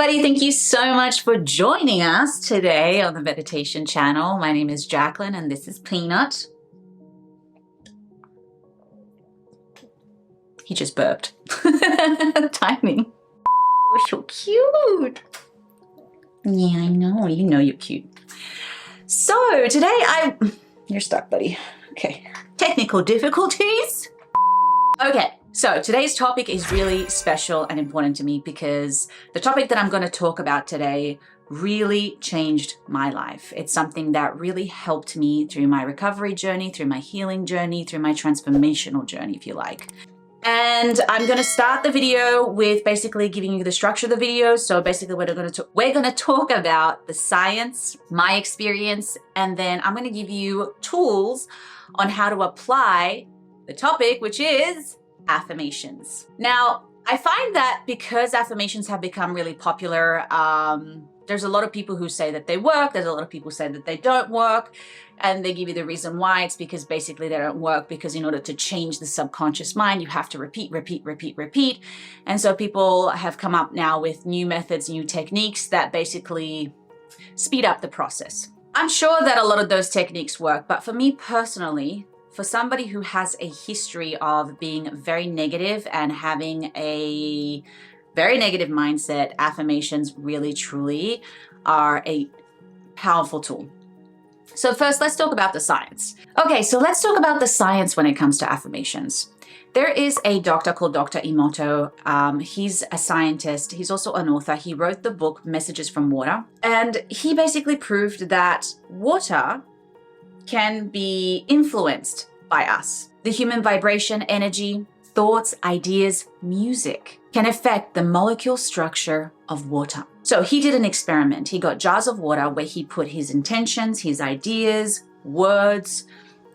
everybody. Thank you so much for joining us today on the Meditation Channel. My name is Jacqueline and this is Peanut. He just burped. Timing. You're so cute. Yeah, I know. You know you're cute. So today You're stuck, buddy. Okay. Technical difficulties. Okay. So today's topic is really special and important to me because the topic that I'm going to talk about today really changed my life. It's something that really helped me through my recovery journey, through my healing journey, through my transformational journey, if you like. And I'm going to start the video with basically giving you the structure of the video. So basically we're going to talk about the science, my experience, and then I'm going to give you tools on how to apply the topic, which is affirmations. Now, I find that because affirmations have become really popular, there's a lot of people who say that they work. There's a lot of people who say that they don't work. And they give you the reason why. It's because basically they don't work because in order to change the subconscious mind, you have to repeat. And so people have come up now with new methods, new techniques that basically speed up the process. I'm sure that a lot of those techniques work, but for me personally, for somebody who has a history of being very negative and having a very negative mindset, affirmations really truly are a powerful tool. So first, let's talk about the science. Okay, so let's talk about the science when it comes to affirmations. There is a doctor called Dr. Emoto. He's a scientist. He's also an author. He wrote the book Messages from Water. And he basically proved that water can be influenced by us. The human vibration, energy, thoughts, ideas, music can affect the molecule structure of water. So he did an experiment. He got jars of water where he put his intentions, his ideas, words,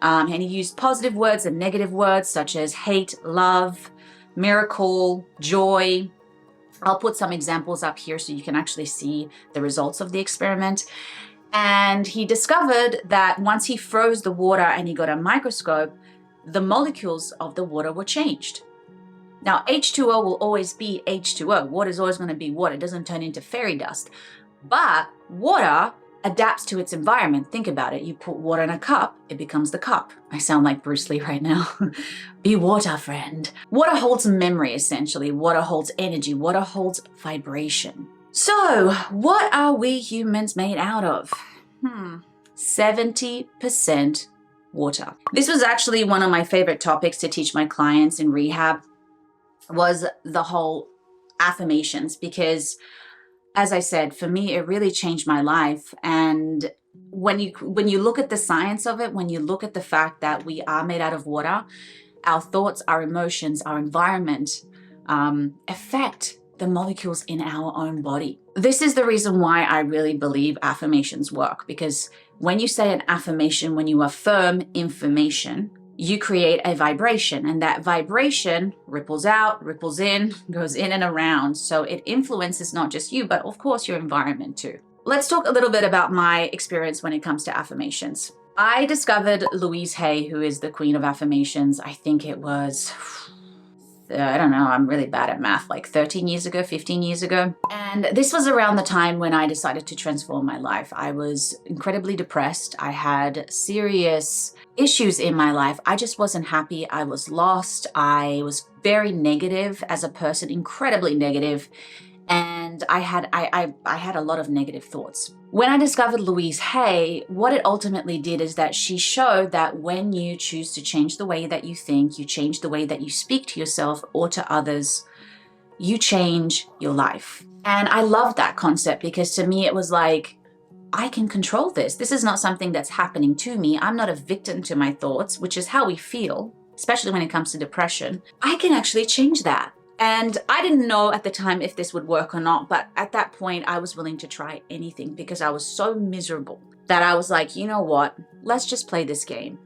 and he used positive words and negative words such as hate, love, miracle, joy. I'll put some examples up here so you can actually see the results of the experiment. And he discovered that once he froze the water and he got a microscope, the molecules of the water were changed. Now, H2O will always be H2O. Water is always going to be water. It doesn't turn into fairy dust. But water adapts to its environment. Think about it. You put water in a cup, it becomes the cup. I sound like Bruce Lee right now. Be water, friend. Water holds memory, essentially. Water holds energy. Water holds vibration. So, what are we humans made out of? 70% water. This was actually one of my favorite topics to teach my clients in rehab, was the whole affirmations, because as I said, for me, it really changed my life. And when you look at the science of it, when you look at the fact that we are made out of water, our thoughts, our emotions, our environment affect the molecules in our own body. This is the reason why I really believe affirmations work, because when you say an affirmation, when you affirm information, you create a vibration, and that vibration ripples out, ripples in, goes in and around. So it influences not just you, but of course your environment too. Let's talk a little bit about my experience when it comes to affirmations. I discovered Louise Hay, who is the queen of affirmations. I think it was, I don't know, I'm really bad at math, like 13 years ago, 15 years ago. And this was around the time when I decided to transform my life. I was incredibly depressed. I had serious issues in my life. I just wasn't happy. I was lost. I was very negative as a person, incredibly negative. And I had a lot of negative thoughts. When I discovered Louise Hay, what it ultimately did is that she showed that when you choose to change the way that you think, you change the way that you speak to yourself or to others, you change your life. And I love that concept because to me, it was like, I can control this. This is not something that's happening to me. I'm not a victim to my thoughts, which is how we feel, especially when it comes to depression. I can actually change that. And I didn't know at the time if this would work or not, but at that point I was willing to try anything because I was so miserable that I was like, you know what, let's just play this game.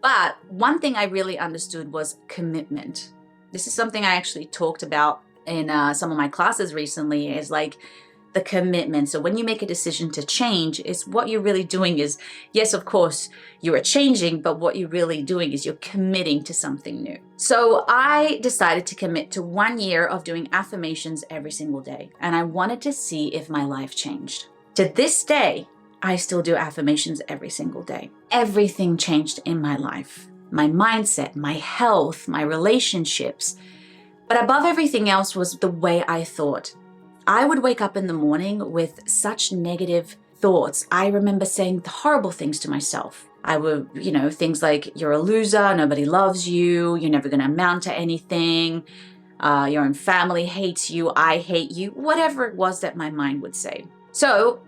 But one thing I really understood was commitment. This is something I actually talked about in some of my classes recently, is like, the commitment. So when you make a decision to change, is what you're really doing is, yes, of course, you are changing, but what you're really doing is you're committing to something new. So I decided to commit to 1 year of doing affirmations every single day. And I wanted to see if my life changed. To this day, I still do affirmations every single day. Everything changed in my life. My mindset, my health, my relationships. But above everything else was the way I thought. I would wake up in the morning with such negative thoughts. I remember saying horrible things to myself. I would, things like, you're a loser, nobody loves you, you're never going to amount to anything, your own family hates you, I hate you, whatever it was that my mind would say. So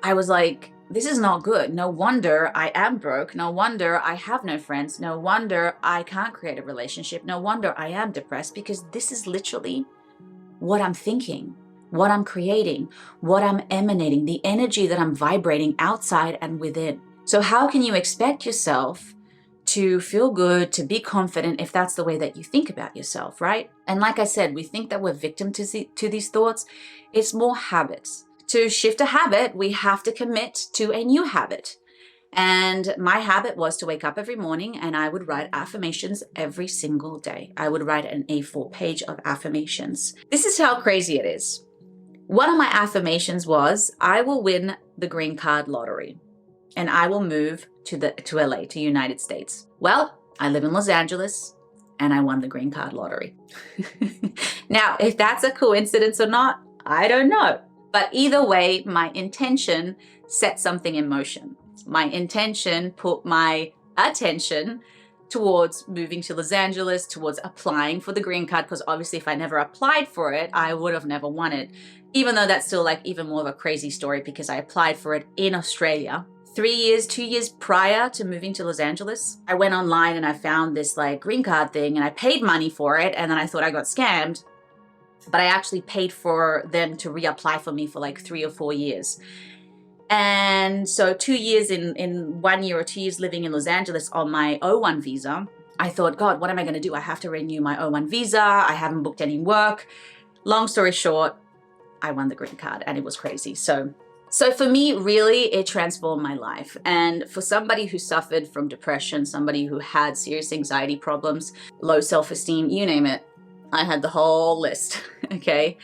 I was like, this is not good. No wonder I am broke. No wonder I have no friends. No wonder I can't create a relationship. No wonder I am depressed, because this is literally what I'm thinking, what I'm creating, what I'm emanating, the energy that I'm vibrating outside and within. So how can you expect yourself to feel good, to be confident, if that's the way that you think about yourself, right? And like I said, we think that we're victim to these thoughts. It's more habits. To shift a habit, we have to commit to a new habit. And my habit was to wake up every morning and I would write affirmations every single day. I would write an A4 page of affirmations. This is how crazy it is. One of my affirmations was, I will win the green card lottery and I will move to LA, to United States. Well, I live in Los Angeles and I won the green card lottery. Now, if that's a coincidence or not, I don't know. But either way, my intention set something in motion. My intention put my attention towards moving to Los Angeles, towards applying for the green card, because obviously if I never applied for it, I would have never won it. Even though that's still like even more of a crazy story, because I applied for it in Australia. 2 years prior to moving to Los Angeles, I went online and I found this like green card thing and I paid money for it, and then I thought I got scammed. But I actually paid for them to reapply for me for like 3 or 4 years. And so 2 years in 1 year or 2 years living in Los Angeles on my O1 visa, I thought, God, what am I going to do? I have to renew my O1 visa. I haven't booked any work. Long story short, I won the green card and it was crazy. So for me, really, it transformed my life. And for somebody who suffered from depression, somebody who had serious anxiety problems, low self-esteem, you name it, I had the whole list, okay?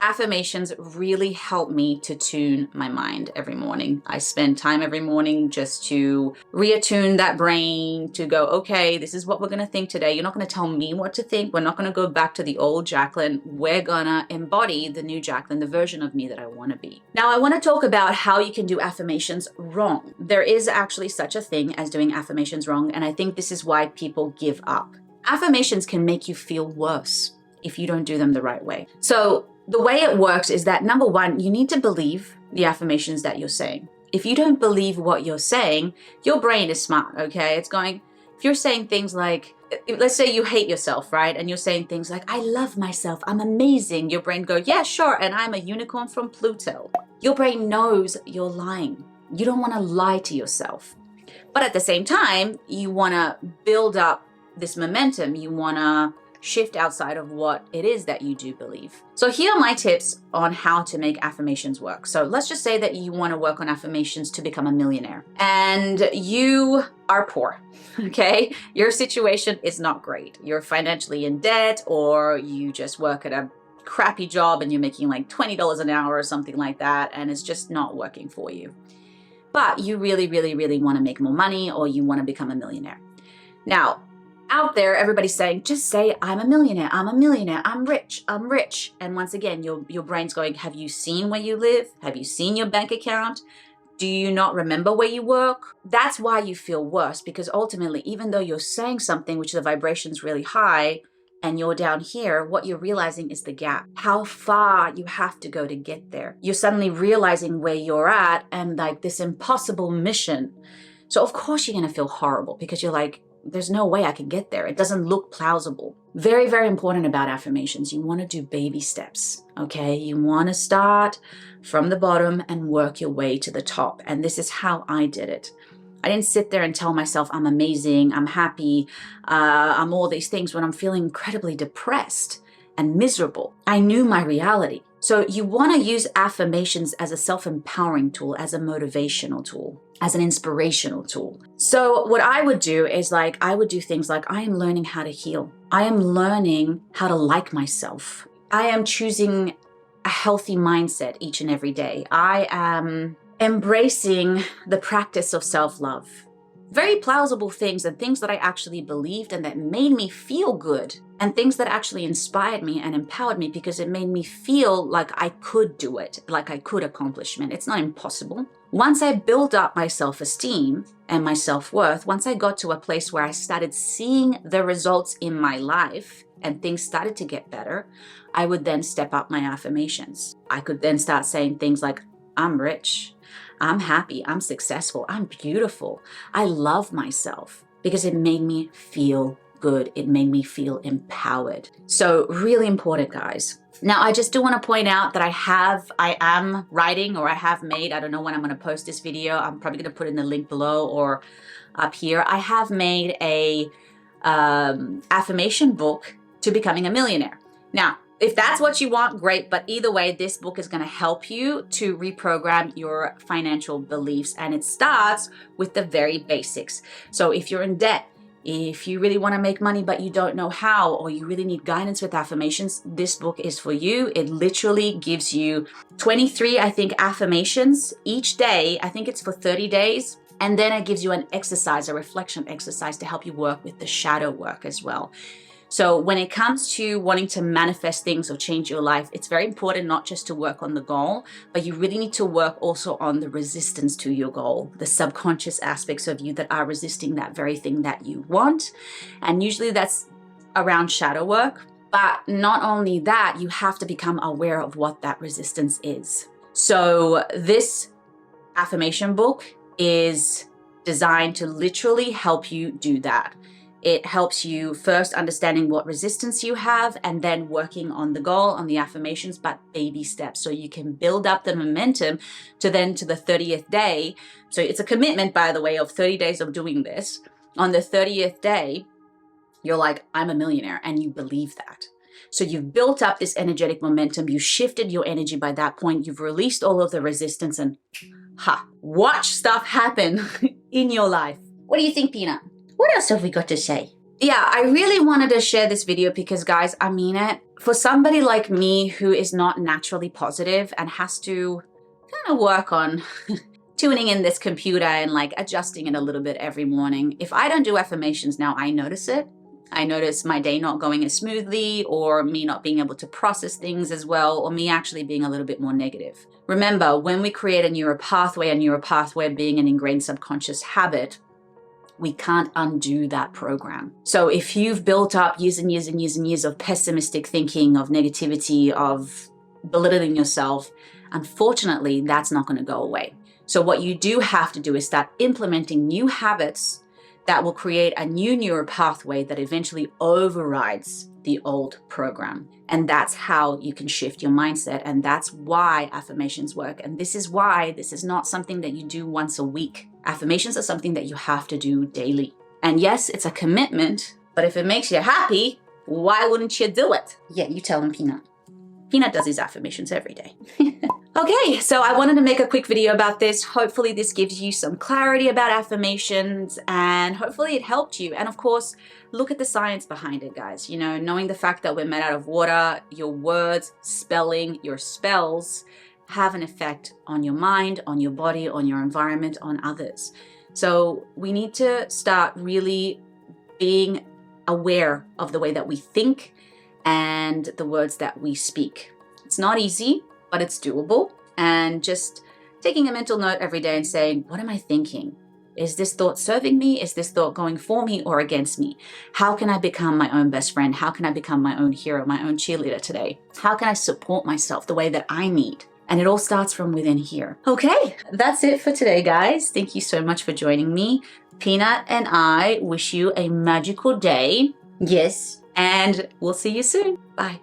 Affirmations really help me to tune my mind every morning. I spend time every morning just to reattune that brain, to go, okay, this is what we're gonna think today. You're not gonna tell me what to think. We're not gonna go back to the old Jacqueline. We're gonna embody the new Jacqueline, the version of me that I wanna be. Now, I wanna talk about how you can do affirmations wrong. There is actually such a thing as doing affirmations wrong, and I think this is why people give up. Affirmations can make you feel worse if you don't do them the right way. So the way it works is that, number one, you need to believe the affirmations that you're saying. If you don't believe what you're saying, your brain is smart, okay? It's going, if you're saying things like, let's say you hate yourself, right? And you're saying things like, I love myself, I'm amazing. Your brain goes, yeah, sure, and I'm a unicorn from Pluto. Your brain knows you're lying. You don't want to lie to yourself. But at the same time, you want to build up this momentum. You want to shift outside of what it is that you do believe. So here are my tips on how to make affirmations work. So let's just say that you want to work on affirmations to become a millionaire and you are poor, okay? Your situation is not great. You're financially in debt, or you just work at a crappy job and you're making like $20 an hour or something like that, and it's just not working for you. But you really, really, really want to make more money, or you want to become a millionaire. Now, out there, everybody's saying, just say, I'm a millionaire, I'm rich, I'm rich. And once again, your brain's going, have you seen where you live? Have you seen your bank account? Do you not remember where you work? That's why you feel worse, because ultimately, even though you're saying something which the vibration's really high and you're down here, what you're realizing is the gap, how far you have to go to get there. You're suddenly realizing where you're at and like this impossible mission. So of course you're gonna feel horrible, because you're like, there's no way I can get there. It doesn't look plausible. Very, very important about affirmations. You want to do baby steps, okay? You want to start from the bottom and work your way to the top. And this is how I did it. I didn't sit there and tell myself I'm amazing, I'm happy, I'm all these things when I'm feeling incredibly depressed and miserable. I knew my reality. So you want to use affirmations as a self-empowering tool, as a motivational tool, as an inspirational tool. So what I would do is I would do things like, I am learning how to heal. I am learning how to like myself. I am choosing a healthy mindset each and every day. I am embracing the practice of self-love. Very plausible things and things that I actually believed and that made me feel good, and things that actually inspired me and empowered me because it made me feel like I could do it, like I could accomplish it. It's not impossible. Once I built up my self-esteem and my self-worth, once I got to a place where I started seeing the results in my life and things started to get better, I would then step up my affirmations. I could then start saying things like, I'm rich, I'm happy, I'm successful, I'm beautiful, I love myself, because it made me feel good. It made me feel empowered. So really important, guys. Now, I just do want to point out that I am writing, or I have made, I don't know when I'm going to post this video. I'm probably going to put in the link below or up here. I have made a affirmation book to becoming a millionaire. Now, if that's what you want, great. But either way, this book is going to help you to reprogram your financial beliefs. And it starts with the very basics. So if you're in debt, if you really want to make money, but you don't know how, or you really need guidance with affirmations, this book is for you. It literally gives you 23, I think, affirmations each day. I think it's for 30 days. And then it gives you an exercise, a reflection exercise to help you work with the shadow work as well. So when it comes to wanting to manifest things or change your life, it's very important not just to work on the goal, but you really need to work also on the resistance to your goal, the subconscious aspects of you that are resisting that very thing that you want. And usually that's around shadow work. But not only that, you have to become aware of what that resistance is. So this affirmation book is designed to literally help you do that. It helps you first understanding what resistance you have, and then working on the goal, on the affirmations, but baby steps. So you can build up the momentum to the 30th day. So it's a commitment, by the way, of 30 days of doing this. On the 30th day, you're like, I'm a millionaire, and you believe that. So you've built up this energetic momentum. You shifted your energy by that point. You've released all of the resistance, and watch stuff happen in your life. What do you think, Peanut? What else have we got to say? Yeah, I really wanted to share this video because, guys, I mean it. For somebody like me who is not naturally positive and has to kind of work on tuning in this computer and adjusting it a little bit every morning, if I don't do affirmations now, I notice it. I notice my day not going as smoothly, or me not being able to process things as well, or me actually being a little bit more negative. Remember, when we create a neural pathway being an ingrained subconscious habit, we can't undo that program. So if you've built up years and years and years and years of pessimistic thinking, of negativity, of belittling yourself, unfortunately, that's not going to go away. So what you do have to do is start implementing new habits that will create a new neural pathway that eventually overrides the old program. And that's how you can shift your mindset. And that's why affirmations work. And this is why this is not something that you do once a week. Affirmations are something that you have to do daily. And yes, it's a commitment, but if it makes you happy, why wouldn't you do it? Yeah, you tell him, Peanut. Peanut does his affirmations every day. Okay, so I wanted to make a quick video about this. Hopefully this gives you some clarity about affirmations, and hopefully it helped you. And of course, look at the science behind it, guys. You know, knowing the fact that we're made out of water, your words, spelling, your spells have an effect on your mind, on your body, on your environment, on others. So we need to start really being aware of the way that we think and the words that we speak. It's not easy, but it's doable. And just taking a mental note every day and saying, what am I thinking? Is this thought serving me? Is this thought going for me or against me? How can I become my own best friend? How can I become my own hero, my own cheerleader today? How can I support myself the way that I need? And it all starts from within here. Okay, that's it for today, guys. Thank you so much for joining me. Peanut and I wish you a magical day. Yes. And we'll see you soon. Bye.